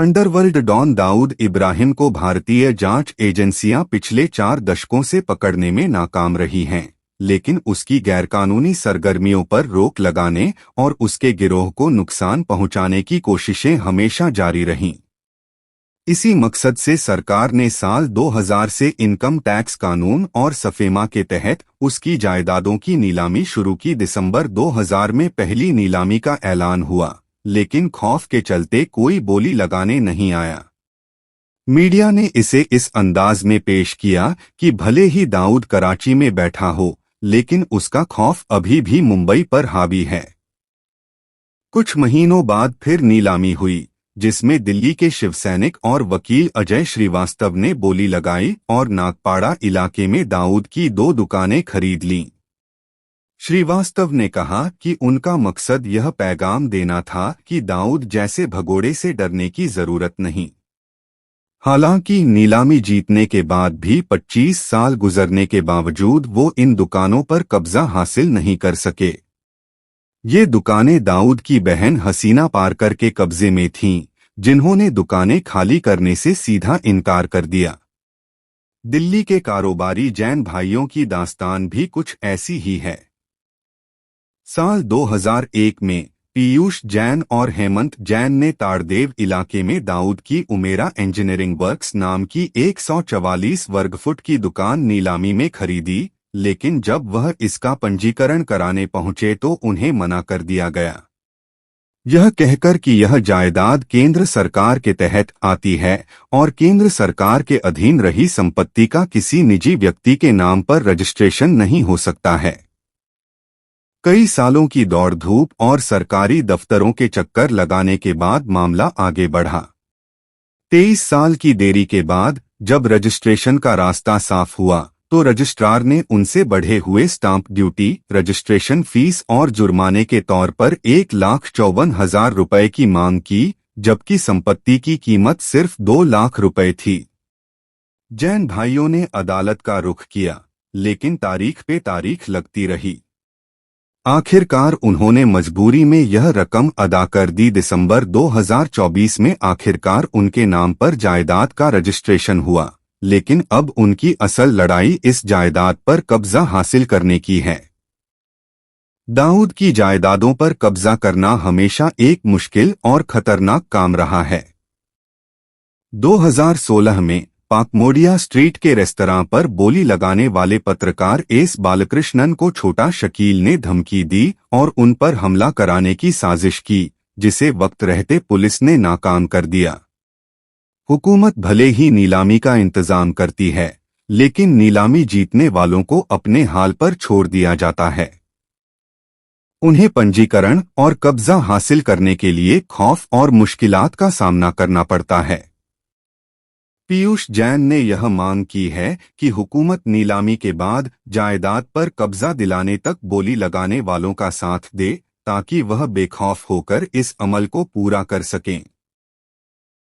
Underworld don Dawood Ibrahim को भारतीय जांच एजेंसियां पिछले 4 दशकों से पकड़ने में नाकाम रही हैं, लेकिन उसकी गैरकानूनी सरगर्मियों पर रोक लगाने और उसके गिरोह को नुकसान पहुंचाने की कोशिशें हमेशा जारी रहीं। इसी मकसद से सरकार ने साल 2000 से इनकम टैक्स कानून और सफेमा के तहत उसकी जायदादों की नीलामी शुरू की। दिसंबर 2000 में पहली नीलामी का ऐलान हुआ, लेकिन खौफ के चलते कोई बोली लगाने नहीं आया। मीडिया ने इसे इस अंदाज में पेश किया कि भले ही दाऊद कराची में बैठा हो, लेकिन उसका खौफ अभी भी मुंबई पर हावी है। कुछ महीनों बाद फिर नीलामी हुई, जिसमें दिल्ली के शिवसैनिक और वकील अजय श्रीवास्तव ने बोली लगाई और नागपाड़ा इलाके में दाऊद की 2 दुकानें खरीद लीं। श्रीवास्तव ने कहा कि उनका मकसद यह पैगाम देना था कि दाऊद जैसे भगोड़े से डरने की जरूरत नहीं। हालांकि नीलामी जीतने के बाद भी 25 साल गुजरने के बावजूद वो इन दुकानों पर कब्जा हासिल नहीं कर सके। ये दुकानें दाऊद की बहन हसीना पारकर के कब्जे में थीं, जिन्होंने दुकानें खाली करने से सीधा इनकार कर दिया। दिल्ली के कारोबारी जैन भाइयों की दास्तान भी कुछ ऐसी ही है। साल 2001 में पीयूष जैन और हेमंत जैन ने ताड़देव इलाके में दाऊद की उमेरा इंजीनियरिंग वर्क्स नाम की 144 वर्ग फुट की दुकान नीलामी में खरीदी, लेकिन जब वह इसका पंजीकरण कराने पहुंचे तो उन्हें मना कर दिया गया, यह कहकर कि यह जायदाद केंद्र सरकार के तहत आती है और केंद्र सरकार के अधीन रही संपत्ति का किसी निजी व्यक्ति के नाम पर रजिस्ट्रेशन नहीं हो सकता है। कई सालों की दौड़ धूप और सरकारी दफ्तरों के चक्कर लगाने के बाद मामला आगे बढ़ा। 23 साल की देरी के बाद जब रजिस्ट्रेशन का रास्ता साफ हुआ तो रजिस्ट्रार ने उनसे बढ़े हुए स्टाम्प ड्यूटी, रजिस्ट्रेशन फीस और जुर्माने के तौर पर 1,54,000 रुपए की मांग की, जबकि संपत्ति की कीमत सिर्फ 2 लाख रुपए थी। जैन भाइयों ने अदालत का रुख किया, लेकिन तारीख पे तारीख लगती रही। आखिरकार उन्होंने मजबूरी में यह रकम अदा कर दी। दिसंबर 2024 में आखिरकार उनके नाम पर जायदाद का रजिस्ट्रेशन हुआ, लेकिन अब उनकी असल लड़ाई इस जायदाद पर कब्जा हासिल करने की है। दाऊद की जायदादों पर कब्जा करना हमेशा एक मुश्किल और खतरनाक काम रहा है। 2016 में पाकमोडिया स्ट्रीट के रेस्तरां पर बोली लगाने वाले पत्रकार एस बालकृष्णन को छोटा शकील ने धमकी दी और उन पर हमला कराने की साजिश की, जिसे वक्त रहते पुलिस ने नाकाम कर दिया। हुकूमत भले ही नीलामी का इंतजाम करती है, लेकिन नीलामी जीतने वालों को अपने हाल पर छोड़ दिया जाता है। उन्हें पंजीकरण और कब्जा हासिल करने के लिए खौफ और मुश्किलात का सामना करना पड़ता है। पीयूष जैन ने यह मांग की है कि हुकूमत नीलामी के बाद जायदाद पर कब्जा दिलाने तक बोली लगाने वालों का साथ दे, ताकि वह बेखौफ होकर इस अमल को पूरा कर सकें।